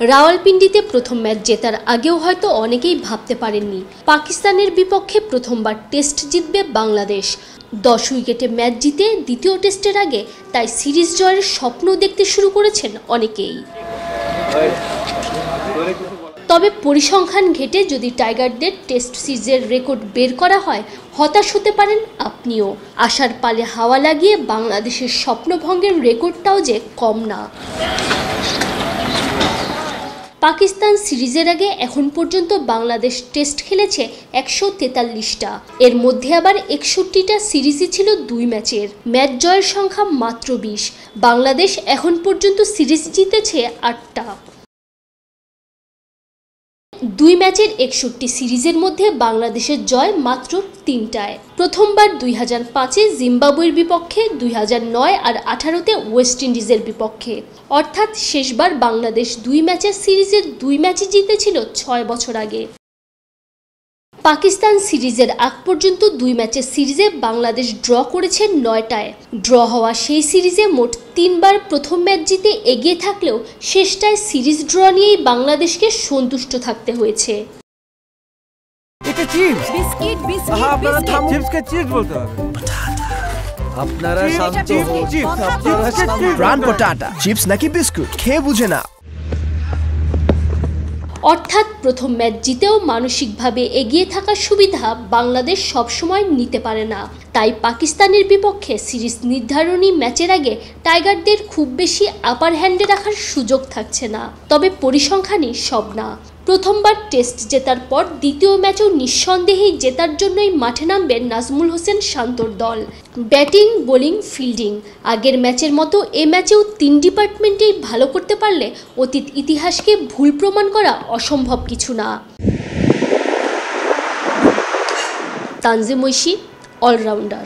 রাওয়ালপিন্ডিতে প্রথম ম্যাচ জেতার আগেও হয়তো অনেকেই ভাবতে পারেননি পাকিস্তানের বিপক্ষে প্রথমবার টেস্ট জিতবে বাংলাদেশ। 10 উইকেটে ম্যাচ জিতে দ্বিতীয় টেস্টের আগে তাই সিরিজ জয়ের স্বপ্ন দেখতে শুরু করেছেন অনেকেই। তবে পরিসংখ্যান ঘেটে যদি টাইগারদের টেস্ট সিরিজের রেকর্ড বের করা হয়, হতাশ হতে পারেন আপনিও। আশার পালে হাওয়া লাগিয়ে বাংলাদেশের স্বপ্নভঙ্গের রেকর্ডটাও যে কম না। পাকিস্তান সিরিজের আগে এখন পর্যন্ত বাংলাদেশ টেস্ট খেলেছে 143টা, এর মধ্যে আবার 61টা সিরিজই ছিল 2 ম্যাচের। ম্যাচ জয়ের সংখ্যা মাত্র 20। বাংলাদেশ এখন পর্যন্ত সিরিজ জিতেছে 8টা। 2 ম্যাচের 61 সিরিজের মধ্যে বাংলাদেশের জয় মাত্র 3টায়। প্রথমবার 2005-এ জিম্বাবুয়ের বিপক্ষে, 2009 আর 2018-তে ওয়েস্ট ইন্ডিজের বিপক্ষে। অর্থাৎ শেষবার বাংলাদেশ 2 ম্যাচের সিরিজের 2 ম্যাচই জিতেছিল 6 বছর আগে। পাকিস্তান সিরিজের আগ পর্যন্ত 2 ম্যাচের সিরিজে বাংলাদেশ ড্র করেছে 9টায়। ড্র হওয়া সেই সিরিজে মোট 3বার প্রথম ম্যাচ জিতে এগিয়ে থাকলেও শেষটায় সিরিজ ড্র নিয়েই বাংলাদেশকে সন্তুষ্ট থাকতে হয়েছে। এটা চিপস বিস্কিট বিস্কিট আপনারা চিপসকে চিপস বলতে হবে। আপনারা শান্ত হন। ব্রান্ড পটাটা চিপস নাকি বিস্কুট খেয়ে বুঝে না। অর্থাৎ প্রথম ম্যাচ জিতেও মানসিকভাবে এগিয়ে থাকার সুবিধা বাংলাদেশ সবসময় নিতে পারে না। তাই পাকিস্তানের বিপক্ষে সিরিজ নির্ধারণী ম্যাচের আগে টাইগারদের খুব বেশি আপার হ্যান্ডে রাখার সুযোগ থাকছে না। তবে পরিসংখ্যানই সব না। প্রথমবার টেস্ট জেতার পর দ্বিতীয় ম্যাচও নিঃসন্দেহেই জেতার জন্যই মাঠে নামবে নাজমুল হোসেন শান্তর দল। ব্যাটিং, বোলিং, ফিল্ডিং আগের ম্যাচের মতো এ ম্যাচেও 3 ডিপার্টমেন্টেই ভালো করতে পারলে অতীত ইতিহাসকে ভুল প্রমাণ করা অসম্ভব কিছু না। তানজিম ঐশী, অলরাউন্ডার।